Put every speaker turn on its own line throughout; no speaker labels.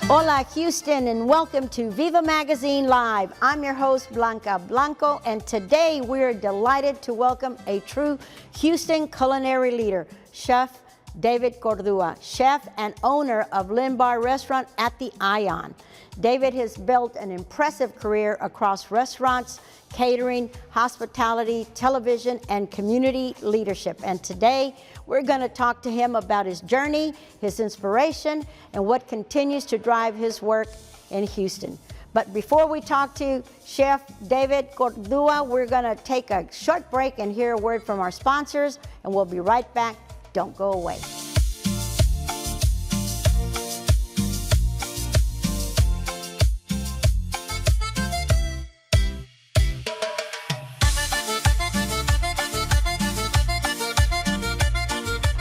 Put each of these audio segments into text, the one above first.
Hola Houston, and welcome to Viva Magazine Live. I'm your host Blanca Blanco, and today we're delighted to welcome a true Houston culinary leader, Chef David Cordúa, chef and owner of Limbar Restaurant at the Ion. David has built an impressive career across restaurants, catering, hospitality, television, and community leadership. And today, we're going to talk to him about his journey, his inspiration, and what continues to drive his work in Houston. But before we talk to Chef David Cordúa, we're going to take a short break and hear a word from our sponsors, and we'll be right back. Don't go away.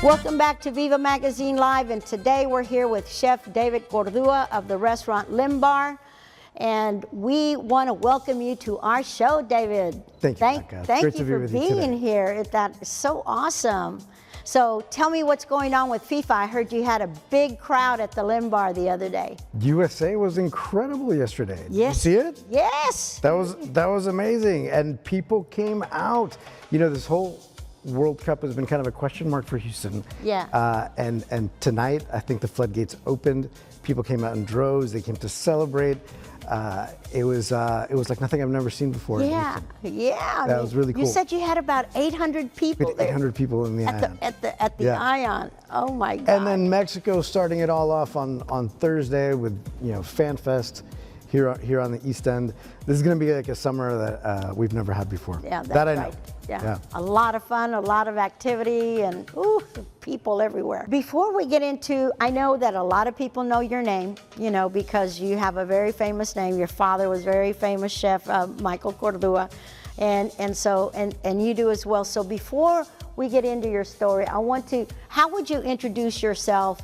Welcome back to Viva Magazine Live, and today we're here with Chef David Cordúa of the restaurant Limbar, and we want to welcome you to our show, David.
Thank you, Becca.
Thank you for being here. That is so awesome. So tell me what's going on with FIFA. I heard you had a big crowd at the Limbar the other day.
USA was incredible yesterday.
Yes.
Did you see it?
Yes.
That was amazing, and people came out. You know, this whole World Cup has been kind of a question mark for Houston.
Yeah.
And tonight, I think the floodgates opened. People came out in droves. They came to celebrate. It was like nothing I've never seen before.
Yeah, yeah.
That was really cool.
You said you had about 800 people there.
800 people in the Ion.
At the Ion. Oh my God.
And then Mexico starting it all off on Thursday with Fan Fest here on the East End. This is going to be like a summer that we've never had before.
Yeah, that's
that I know.
right. Yeah. A lot of fun, a lot of activity, and people everywhere. Before we get into, I know that a lot of people know your name, because you have a very famous name. Your father was very famous chef, Michael Cordua, and you do as well. So before we get into your story, how would you introduce yourself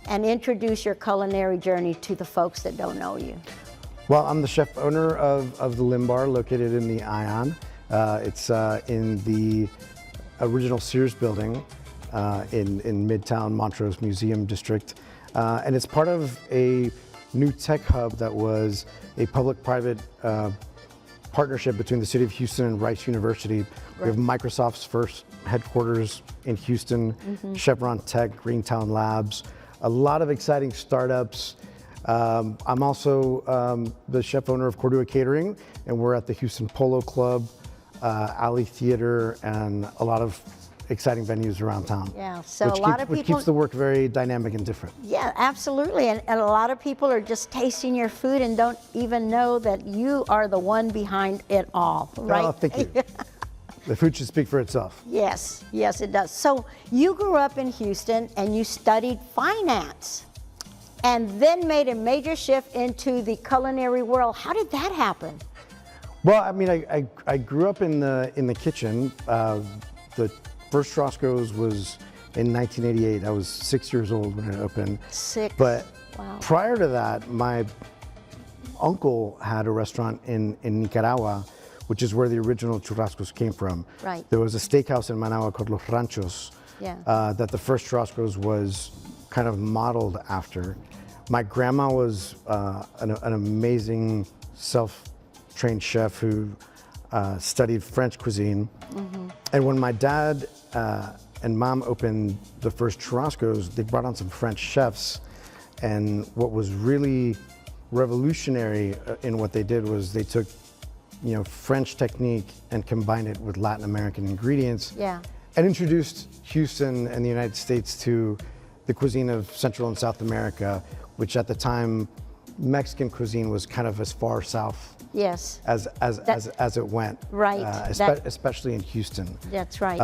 and introduce your culinary journey to the folks that don't know you?
Well, I'm the chef owner of the Limbar, located in the Ion. It's in the original Sears building in Midtown Montrose Museum District. And it's part of a new tech hub that was a public-private partnership between the city of Houston and Rice University. Right. We have Microsoft's first headquarters in Houston, Chevron Tech, Greentown Labs, a lot of exciting startups. I'm also the chef owner of Cordua Catering, and we're at the Houston Polo Club, Alley Theater, and a lot of exciting venues around town.
Yeah, so a lot of people,
which keeps the work very dynamic and different.
Yeah, absolutely, and a lot of people are just tasting your food and don't even know that you are the one behind it all, right?
Oh, thank you. The food should speak for itself.
Yes, yes it does. So you grew up in Houston and you studied finance and then made a major shift into the culinary world. How did that happen?
Well, I mean, I grew up in the kitchen. The first Roscoe's was in 1988. I was 6 years old when it opened.
6.
But
wow.
Prior to that, my uncle had a restaurant in Nicaragua, which is where the original churrascos came from.
Right.
There was a steakhouse in Managua called Los Ranchos.
Yeah.
That the first churrascos was kind of modeled after. My grandma was an amazing self-trained chef who studied French cuisine. And when my dad and mom opened the first churrascos, they brought on some French chefs. And what was really revolutionary in what they did was they took, French technique and combined it with Latin American ingredients.
Yeah.
And introduced Houston and the United States to the cuisine of Central and South America, which at the time, Mexican cuisine was kind of as far south
yes.
as it went.
Right.
Especially in Houston.
That's right.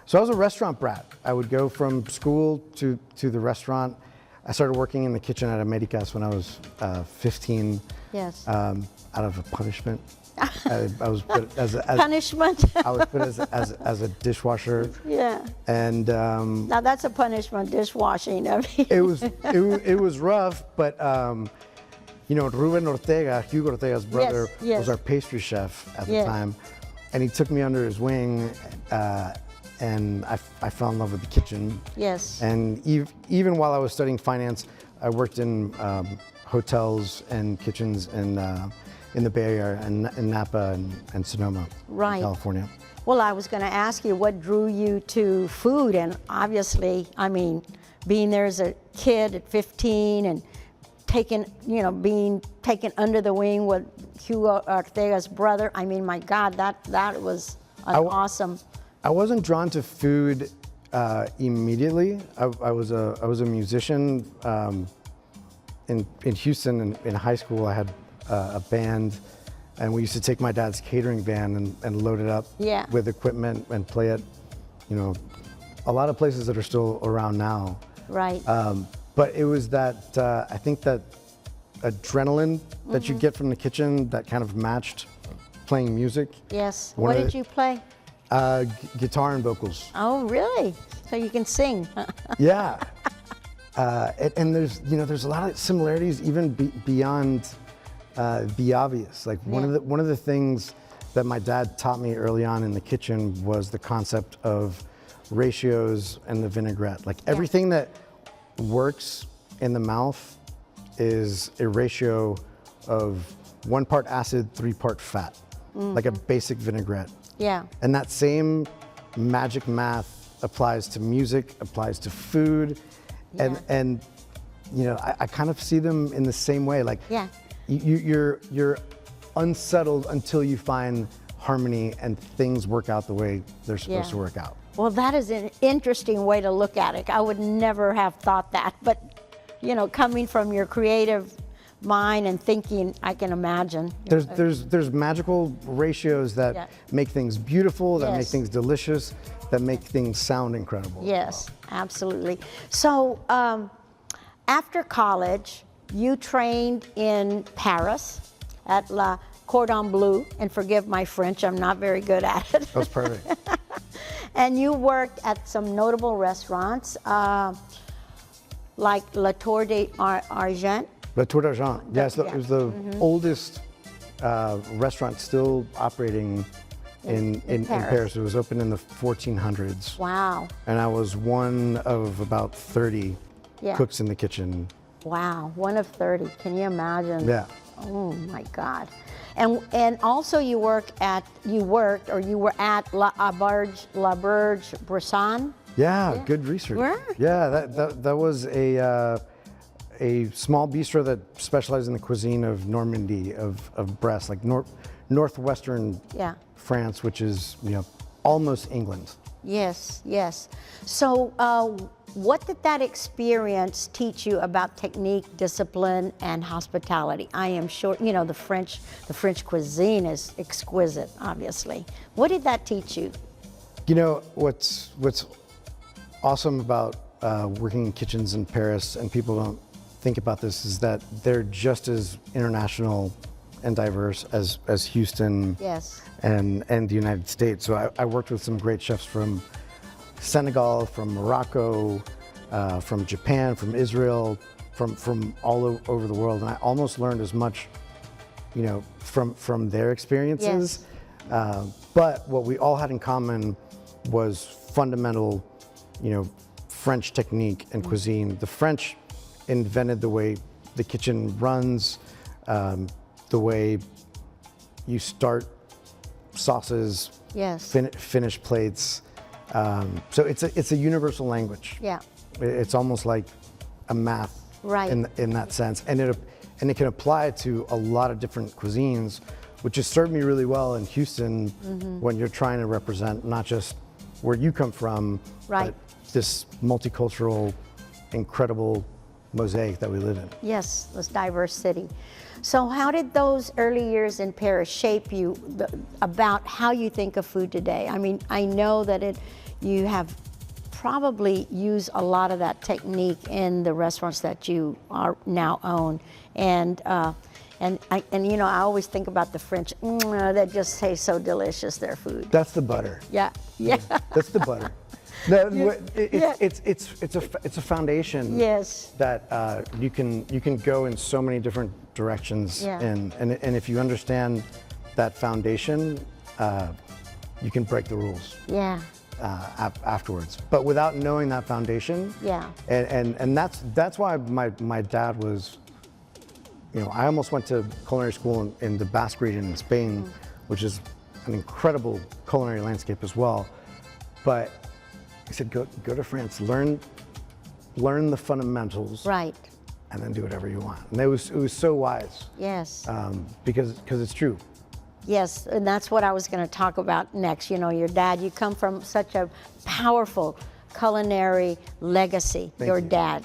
So I was a restaurant brat. I would go from school to the restaurant. I started working in the kitchen at Americas when I was 15.
Yes.
Out of a punishment. I was put as
punishment.
I was put as a dishwasher.
Yeah.
And
now that's a punishment, dishwashing. I mean.
it was rough, but Ruben Ortega, Hugo Ortega's brother,
yes.
was our pastry chef at the time, and he took me under his wing, and I fell in love with the kitchen.
Yes.
And even while I was studying finance, I worked in hotels and kitchens in the Bay Area and in Napa and Sonoma,
Right.
California.
Well, I was going to ask you what drew you to food, and obviously, I mean, being there as a kid at 15 and being taken under the wing with Hugo Ortega's brother. I mean, my God, that was awesome.
I wasn't drawn to food immediately. I was a musician in Houston. In high school, I had a band, and we used to take my dad's catering van and load it up with equipment and play it, a lot of places that are still around now.
Right.
But it was that, I think that adrenaline that you get from the kitchen that kind of matched playing music.
Yes. What did you play?
Guitar and vocals.
Oh, really? So you can sing.
Yeah. And there's a lot of similarities even beyond the obvious. Like one of the things that my dad taught me early on in the kitchen was the concept of ratios and the vinaigrette. Like everything that works in the mouth is a ratio of 1 part acid, 3 part fat, like a basic vinaigrette.
Yeah.
And that same magic math applies to music, applies to food, and I kind of see them in the same way. Like you're unsettled until you find harmony and things work out the way they're supposed to work out.
Well, that is an interesting way to look at it. I would never have thought that, but coming from your creative mind and thinking, I can imagine.
There's magical ratios that make things beautiful, that make things delicious, that make things sound incredible.
Yes, absolutely. So after college, you trained in Paris at La Cordon Bleu, and forgive my French, I'm not very good at it.
That was perfect.
And you worked at some notable restaurants, like La Tour d'Argent.
La Tour d'Argent, yes, it was the oldest restaurant still operating in Paris. It was opened in the 1400s.
Wow.
And I was one of about 30 cooks in the kitchen.
Wow, one of 30, can you imagine?
Yeah.
Oh my God. And also you were at La Berge Bresson?
Yeah, good research.
Where?
Yeah, that was a small bistro that specialized in the cuisine of Normandy, of Brest, like northwestern France, which is almost England.
Yes, yes. So what did that experience teach you about technique, discipline, and hospitality? I am sure, the French cuisine is exquisite, obviously. What did that teach you?
What's awesome about working in kitchens in Paris, and people don't think about this, is that they're just as international and diverse as Houston and the United States. So I worked with some great chefs from Senegal, from Morocco, from Japan, from Israel, from all over the world, and I almost learned as much, from their experiences. But what we all had in common was fundamental, French technique and cuisine. The French invented the way the kitchen runs, the way you start sauces, finish plates. So it's a universal language.
Yeah.
It's almost like a math in that sense, and it can apply to a lot of different cuisines, which has served me really well in Houston when you're trying to represent not just where you come from, but this multicultural, incredible mosaic that we live in.
Yes, this diverse city. So how did those early years in Paris shape you about how you think of food today? I mean, I know that you have probably used a lot of that technique in the restaurants that you are now own, and I always think about the French. That just tastes so delicious, their food.
That's the butter.
Yeah.
That's the butter. It's a foundation.
Yes.
That you can go in so many different directions, and if you understand that foundation, you can break the rules.
Yeah.
Afterwards, but without knowing that foundation, and that's why my dad was I almost went to culinary school in the Basque region in Spain, which is an incredible culinary landscape as well. But he said, go to France, learn the fundamentals,
Right.
and then do whatever you want. And it was so wise.
Yes.
Because it's true.
Yes, and that's what I was going to talk about next. Your dad, you come from such a powerful culinary legacy,
Thank
your
you.
dad,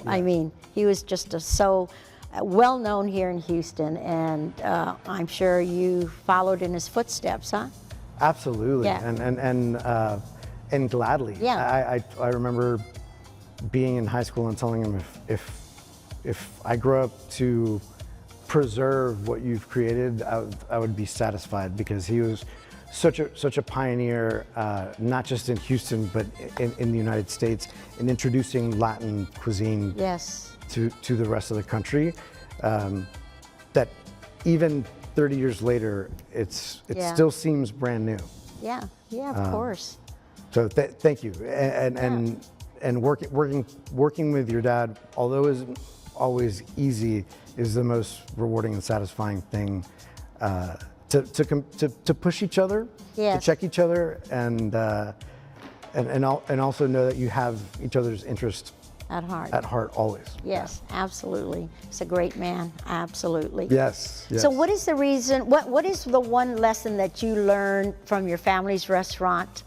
I mean, he was just so well known here in Houston, and I'm sure you followed in his footsteps, huh?
Absolutely,
Yeah.
and gladly.
Yeah.
I remember being in high school and telling him if I grow up to preserve what you've created, I would be satisfied, because he was such a pioneer, not just in Houston but in the United States, in introducing Latin cuisine.
Yes.
To the rest of the country, that even 30 years later, it still seems brand new.
Yeah, of course.
So thank you, and working with your dad, although it isn't always easy, is the most rewarding and satisfying thing. To push each other,
Yes.
to check each other, and also know that you have each other's interest
At heart.
at heart always.
Yes, absolutely. He's a great man, absolutely.
Yes.
So what is the reason, what is the one lesson that you learned from your family's restaurant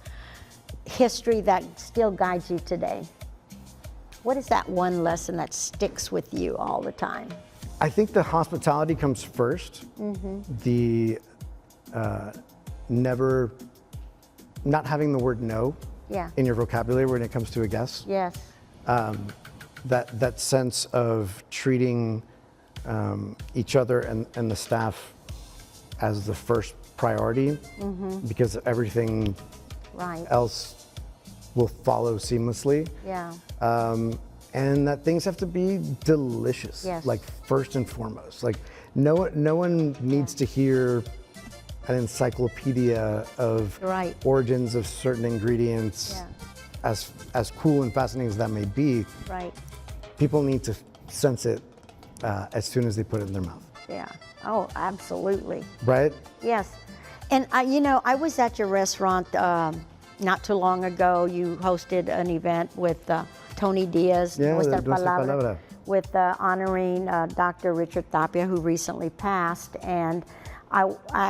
history that still guides you today? What is that one lesson that sticks with you all the time?
I think the hospitality comes first. The not having the word no
Yeah.
in your vocabulary when it comes to a guest.
Yes.
That sense of treating each other and the staff as the first priority, because everything
Right.
else will follow seamlessly.
Yeah.
And that things have to be delicious,
Yes.
like first and foremost. Like no one needs to hear an encyclopedia of
Right.
origins of certain ingredients.
Yeah.
As cool and fascinating as that may be,
Right.
people need to sense it as soon as they put it in their mouth.
Yeah. Oh, absolutely.
Right?
Yes. And I was at your restaurant not too long ago. You hosted an event with Tony Diaz,
Yeah,
Nuestra
Nuestra Palabra.
with honoring Dr. Richard Tapia, who recently passed. And I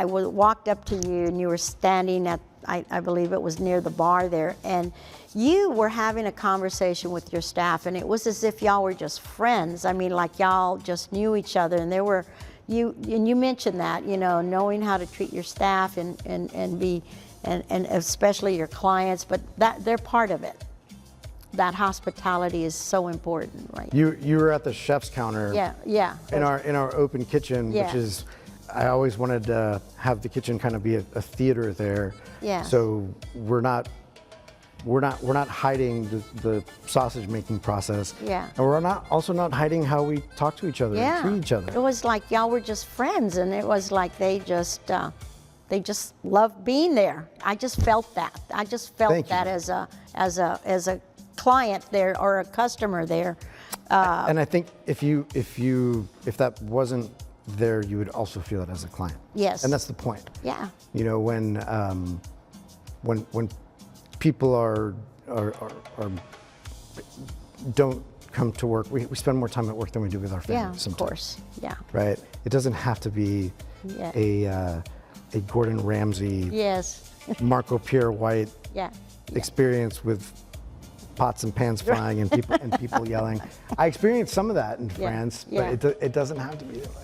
walked up to you, and you were standing at, I believe it was near the bar there, and you were having a conversation with your staff, and it was as if y'all were just friends. I mean, like y'all just knew each other, and you mentioned that, knowing how to treat your staff and especially your clients, but that they're part of it. That hospitality is so important, right?
You were at the chef's counter.
Yeah.
In our open kitchen,
Yeah.
which is, I always wanted to have the kitchen kind of be a theater there.
Yeah.
So we're not hiding the sausage making process.
Yeah.
And we're also not hiding how we talk to each other and treat each other.
It was like y'all were just friends, and it was like they just loved being there. I just felt that. I just felt
Thank you.
that as a client there or a customer there.
And I think if that wasn't there, you would also feel it as a client.
Yes.
And that's the point.
Yeah.
When people don't come to work, we spend more time at work than we do with our
Yeah,
families
of
sometimes.
course. Yeah.
Right? It doesn't have to be
Yeah.
a Gordon Ramsay,
Yes.
Marco Pierre White
Yeah.
experience with pots and pans flying and people yelling. I experienced some of that in France, but it doesn't have to be that way.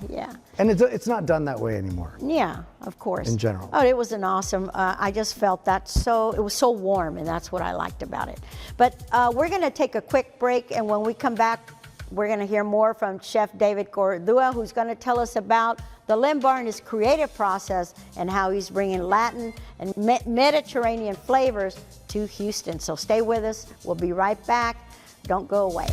Yeah.
And it's not done that way anymore.
Yeah, of course.
In general.
Oh, it was an awesome, I just felt that it was so warm, and that's what I liked about it. But we're gonna take a quick break, and when we come back, we're gonna hear more from Chef David Cordúa, who's gonna tell us about the Limb Bar and his creative process and how he's bringing Latin and Mediterranean flavors to Houston. So stay with us. We'll be right back. Don't go away.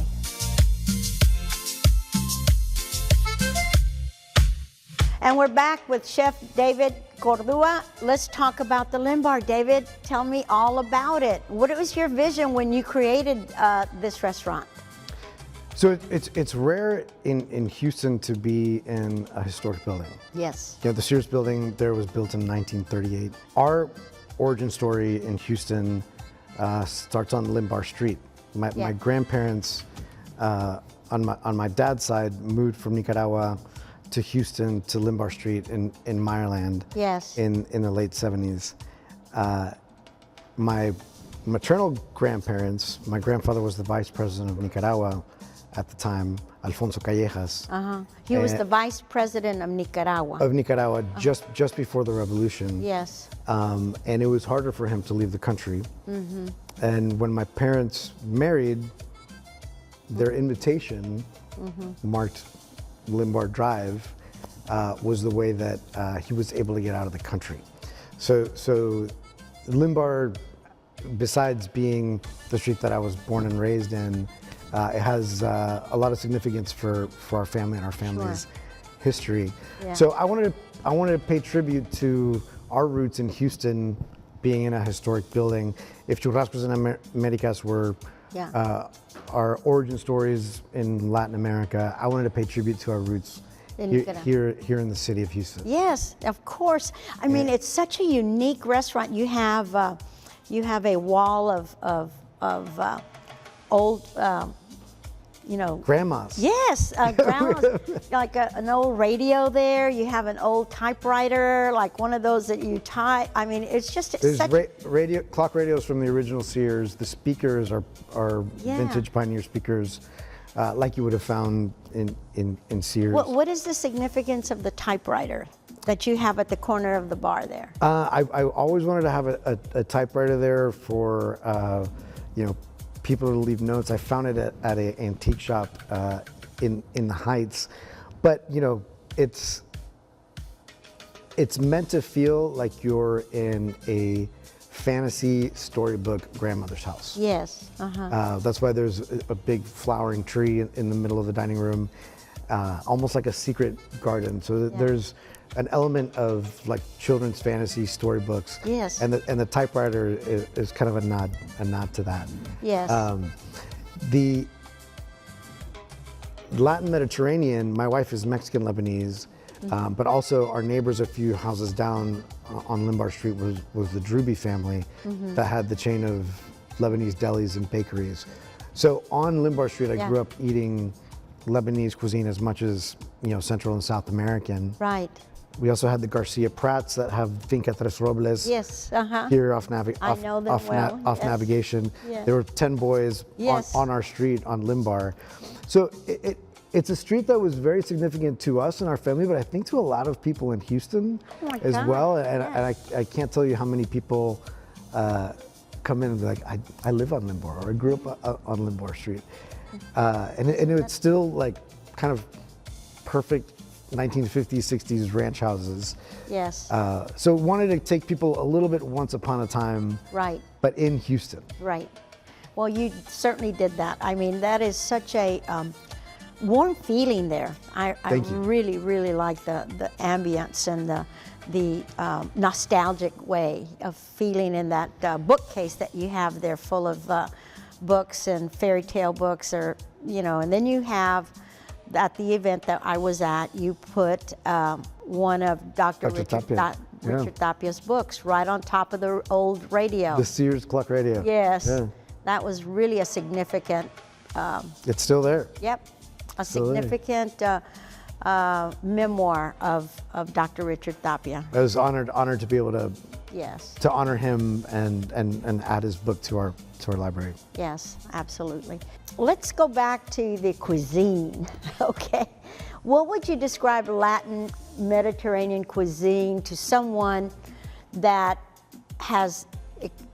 And we're back with Chef David Cordúa. Let's talk about the Limb Bar. David, tell me all about it. What was your vision when you created this restaurant?
So it's rare in Houston to be in a historic building.
Yes.
You know, the Sears building there was built in 1938. Our origin story in Houston starts on Limbar Street. My grandparents on my dad's side moved from Nicaragua to Houston to Limbar Street in Meyerland.
Yes.
In the late 70s. My maternal grandparents, my grandfather was the vice president of Nicaragua at the time, Alfonso Callejas.
He was the vice president of Nicaragua.
Just before the revolution.
Yes.
And it was harder for him to leave the country. And when my parents married, their invitation marked Limbar Drive was the way that he was able to get out of the country. So Limbar, besides being the street that I was born and raised in, it has a lot of significance for our family and our family's history.
Yeah.
So I wanted to pay tribute to our roots in Houston, being in a historic building. If Churrascos en Americas were our origin stories in Latin America, I wanted to pay tribute to our roots here in the city of Houston.
Yes, of course. I mean, it's such a unique restaurant. You have a wall of old,
grandmas.
Yes, grandmas, like an old radio there. You have an old typewriter, like one of those that you type. I mean, it's just
There's
such
clock radios from the original Sears. The speakers are vintage Pioneer speakers, like you would have found in Sears.
What is the significance of the typewriter that you have at the corner of the bar there?
I always wanted to have a typewriter there for people to leave notes. I found it at an antique shop in the Heights, but it's meant to feel like you're in a fantasy storybook grandmother's house.
Yes.
That's why there's a big flowering tree in the middle of the dining room, almost like a secret garden. So there's an element of like children's fantasy storybooks.
Yes.
And the typewriter is kind of a nod to that.
Yes.
The Latin Mediterranean, my wife is Mexican Lebanese, but also our neighbors a few houses down on Limbar Street was the Druby family that had the chain of Lebanese delis and bakeries. So on Limbar Street, I grew up eating Lebanese cuisine as much as Central and South American.
Right.
We also had the Garcia Prats that have Finca Tres Robles here off Navigation.
Yes.
There were 10 boys on our street on Limbar. So it's a street that was very significant to us and our family, but I think to a lot of people in Houston as well. And I can't tell you how many people come in and be like, I live on Limbar, or I grew up on Limbar Street. And it's still like kind of perfect 1950s, 60s ranch houses.
Yes.
So wanted to take people a little bit once upon a time.
Right.
But in Houston.
Right. Well, you certainly did that. I mean, that is such a warm feeling there. I really, really like the ambience and the nostalgic way of feeling in that bookcase that you have there, full of books and fairy tale books, or and then you have. At the event that I was at, you put one of Dr. Richard Tapia's books right on top of the old radio.
The Sears clock radio.
Yes. Yeah. That was really a significant...
it's still there.
Yep. A significant memoir of Dr. Richard Tapia.
I was honored to be able to to honor him and add his book to our library.
Yes, absolutely. Let's go back to the cuisine, okay? What would you describe Latin Mediterranean cuisine to someone that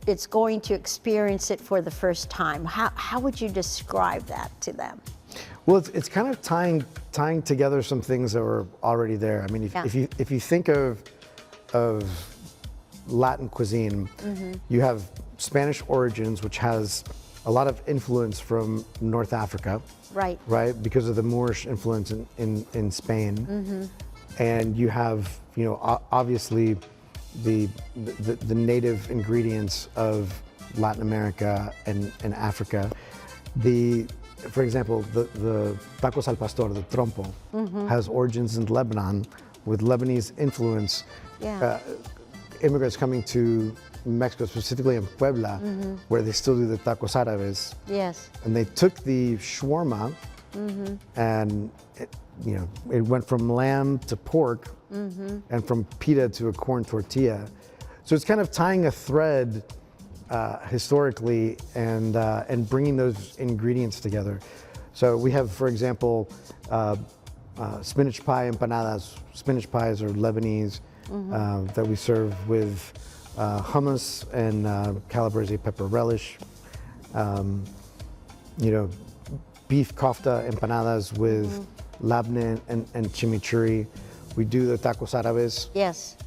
it's going to experience it for the first time? How would you describe that to them?
Well, it's kind of tying together some things that were already there. I mean, if you think of Latin cuisine, you have Spanish origins, which has a lot of influence from North Africa, right? Because of the Moorish influence in Spain, and you have obviously the native ingredients of Latin America and Africa. for example, the tacos al pastor, the trompo, has origins in Lebanon with Lebanese influence.
Yeah.
Immigrants coming to Mexico, specifically in Puebla, where they still do the tacos árabes.
Yes.
And they took the shawarma and it went from lamb to pork and from pita to a corn tortilla. So it's kind of tying a thread historically and bringing those ingredients together. So we have, for example, spinach pie empanadas. Spinach pies are Lebanese that we serve with hummus and calabrese pepper relish. Beef kofta empanadas with labneh and chimichurri. We do the tacos árabes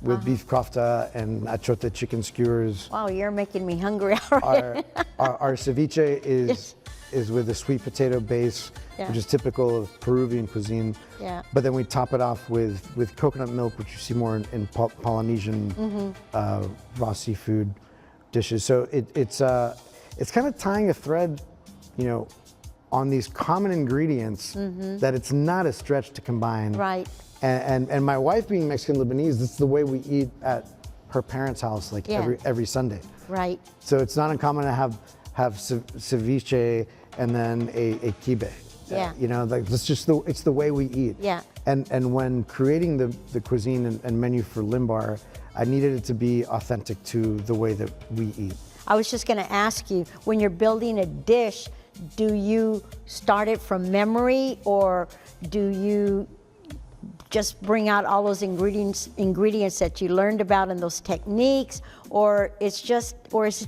with beef kofta and achote chicken skewers.
Wow, you're making me hungry already.
Our ceviche is with a sweet potato base, which is typical of Peruvian cuisine.
Yeah.
But then we top it off with coconut milk, which you see more in Polynesian raw seafood dishes. So it's kind of tying a thread, on these common ingredients that it's not a stretch to combine.
Right.
And my wife being Mexican Lebanese, this is the way we eat at her parents' house, like every Sunday.
Right.
So it's not uncommon to have ceviche and then a quibe.
Yeah.
It's the way we eat.
Yeah.
And when creating the cuisine and menu for Limbar, I needed it to be authentic to the way that we eat.
I was just going to ask you, when you're building a dish, do you start it from memory, or do you just bring out all those ingredients that you learned about and those techniques, or is it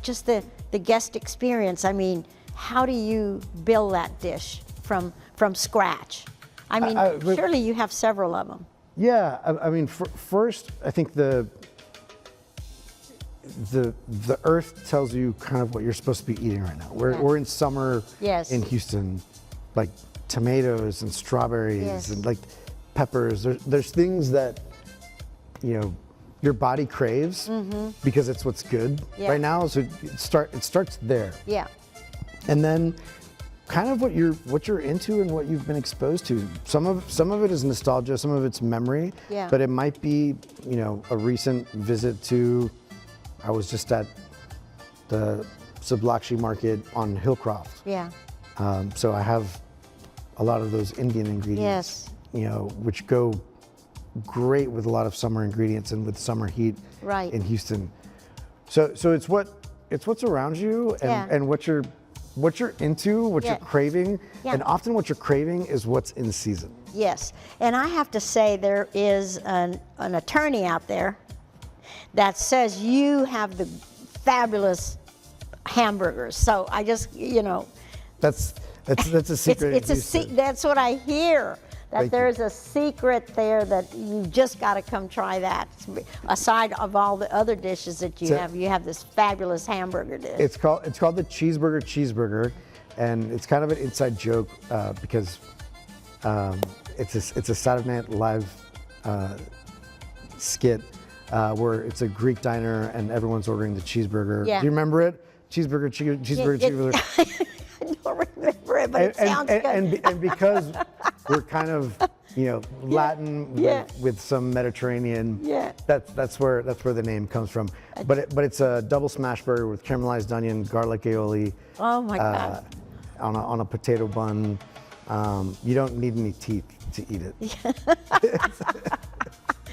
just the guest experience? I mean, how do you build that dish from scratch? I mean, surely you have several of them.
Yeah, I mean, first, I think the earth tells you kind of what you're supposed to be eating right now. We're in summer in Houston, like tomatoes and strawberries and like peppers. There's things that your body craves because it's what's good right now. So it starts there.
Yeah.
And then kind of what you're into and what you've been exposed to. Some of it is nostalgia, some of it's memory.
Yeah.
But it might be a recent visit to. I was just at the Sublakshi market on Hillcroft.
Yeah.
So I have a lot of those Indian ingredients, which go great with a lot of summer ingredients and with summer heat in Houston. So it's what's around you and what you're into, what you're craving, and often what you're craving is what's in season.
Yes, and I have to say there is an attorney out there that says you have the fabulous hamburgers. So I just,
That's a secret.
That's what I hear. That there's a secret there that you just got to come try that. Aside of all the other dishes that you have this fabulous hamburger dish.
It's called the cheeseburger, and it's kind of an inside joke because it's a Saturday Night Live skit where it's a Greek diner and everyone's ordering the cheeseburger.
Yeah.
Do you remember it? Cheeseburger.
I don't remember it, but it sounds good.
And because we're kind of Latin with some Mediterranean, that's where the name comes from. But it's a double smash burger with caramelized onion, garlic aioli.
Oh my God!
On a potato bun. You don't need any teeth to eat it.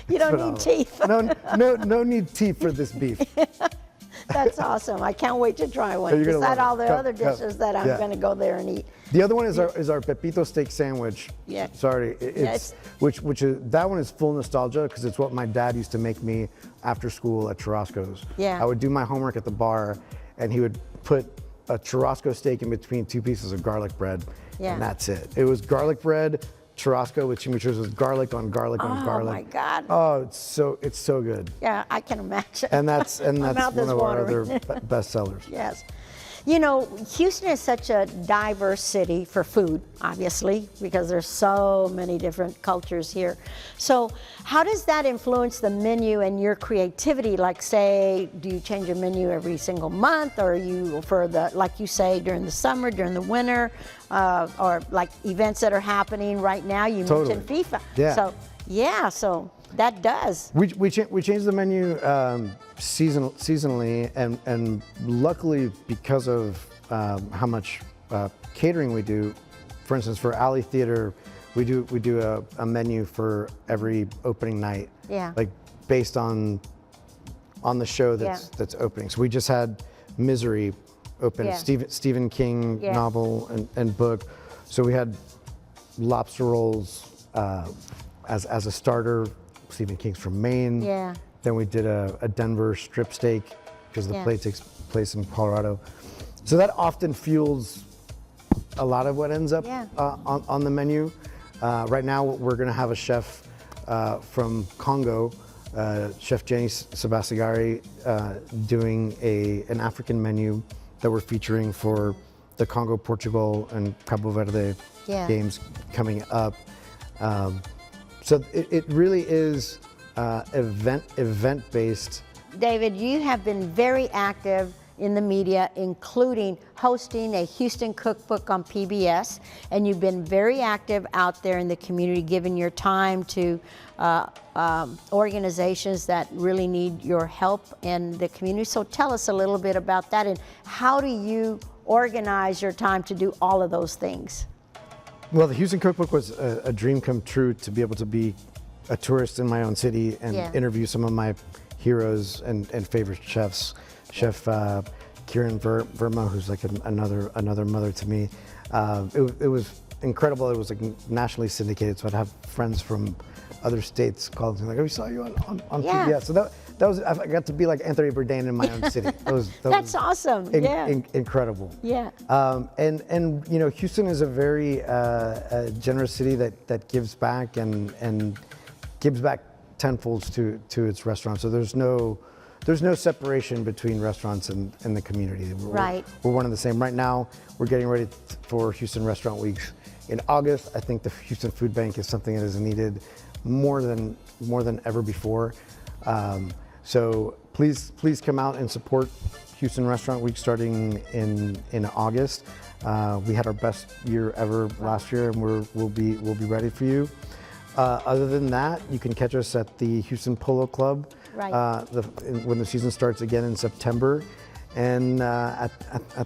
You don't need teeth.
No need teeth for this beef.
That's awesome. I can't wait to try one. Beside all the other dishes that I'm going to go there and eat.
The other one is our Pepito steak sandwich.
Yeah.
Sorry, which is that one is full nostalgia because it's what my dad used to make me after school at Churrasco's.
Yeah.
I would do my homework at the bar, and he would put a Churrasco steak in between two pieces of garlic bread, and that's it. It was garlic bread, Churrasco with chimichurri with garlic on garlic on garlic.
Oh my God!
Oh, it's so good.
Yeah, I can imagine.
And that's one of our other best sellers.
Yes. You know, Houston is such a diverse city for food, obviously, because there's so many different cultures here. So how does that influence the menu and your creativity? Like, say, do you change your menu every single month, or you, for the, like you say, during the summer, during the winter, or like events that are happening right now? You mentioned FIFA.
Yeah.
So, yeah, so that does.
We change the menu seasonally, and luckily, because of how much catering we do, for instance, for Alley Theater, we do a menu for every opening night.
Yeah.
Like based on the show that's opening. So we just had Misery open,
Yeah.
Stephen King novel and book. So we had lobster rolls as a starter. Stephen King's from Maine.
Yeah.
Then we did a Denver strip steak because the play takes place in Colorado. So that often fuels a lot of what ends up on the menu. Right now we're gonna have a chef from Congo, Chef Jenny Sabasagari, doing an African menu that we're featuring for the Congo, Portugal, and Cabo Verde games coming up. So it really is event-based.
David, you have been very active in the media, including hosting a Houston cookbook on PBS, and you've been very active out there in the community, giving your time to organizations that really need your help in the community. So tell us a little bit about that, and how do you organize your time to do all of those things?
Well, the Houston Cookbook was a dream come true, to be able to be a tourist in my own city and interview some of my heroes and favorite chefs. Chef Kieran Verma, who's like another mother to me. It was incredible. It was like nationally syndicated, so I'd have friends from other states calling me like, "Oh, we saw you on PBS." So that was, I got to be like Anthony Bourdain in my own city.
That's awesome.
Incredible.
Yeah.
And you know, Houston is a very generous city that gives back and gives back tenfold to its restaurants. So there's no separation between restaurants and the community. We're one and the same. Right now, we're getting ready for Houston Restaurant Weeks in August. I think the Houston Food Bank is something that is needed more than ever before. So please come out and support Houston Restaurant Week starting in August. We had our best year ever last year, and we'll be ready for you. Other than that, you can catch us at the Houston Polo Club when the season starts again in September, and at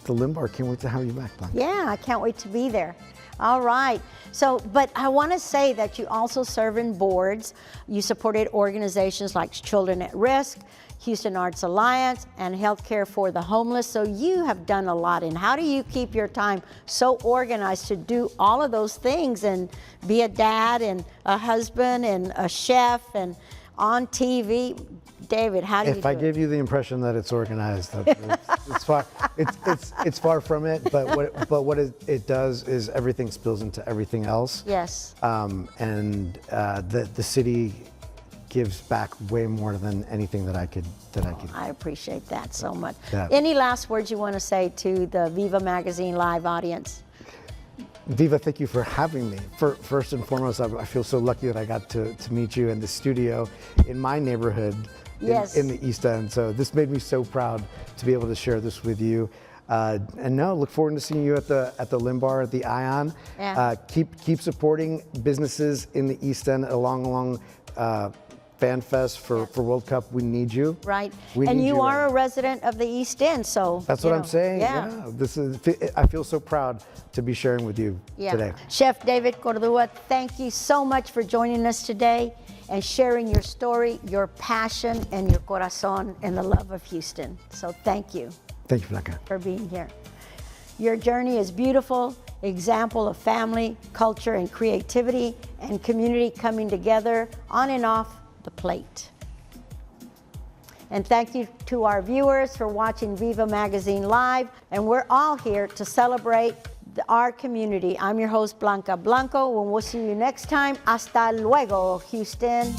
the Limbar. Can't wait to have you back, Blanca.
Yeah, I can't wait to be there. All right. So, but I want to say that you also serve in boards. You supported organizations like Children at Risk, Houston Arts Alliance, and Healthcare for the Homeless. So you have done a lot. And how do you keep your time so organized to do all of those things and be a dad and a husband and a chef and on TV? David, how do you do it?
If I gave you the impression that it's organized, it's far. It's far from it. But what it does is everything spills into everything else.
Yes.
And the city gives back way more than anything that I could.
I appreciate that so much.
Yeah.
Any last words you want to say to the Viva Magazine Live audience?
Viva, thank you for having me. First and foremost, I feel so lucky that I got to meet you in the studio in my neighborhood in the East End. So this made me so proud to be able to share this with you. And no, look forward to seeing you at the Limbar, at the Ion.
Yeah.
Keep supporting businesses in the East End along Fan Fest for World Cup. We need you.
Right.
We
and
need
you are
right
a resident of the East End, so
that's what I'm saying.
Yeah.
I feel so proud to be sharing with you today.
Chef David Cordúa, thank you so much for joining us today and sharing your story, your passion, and your corazón and the love of Houston. So thank you.
Thank you, Blanca,
for being here. Your journey is beautiful, example of family, culture, and creativity, and community coming together on and off the plate. And thank you to our viewers for watching Viva Magazine Live, and we're all here to celebrate our community. I'm your host, Blanca Blanco, and we'll see you next time. Hasta luego, Houston.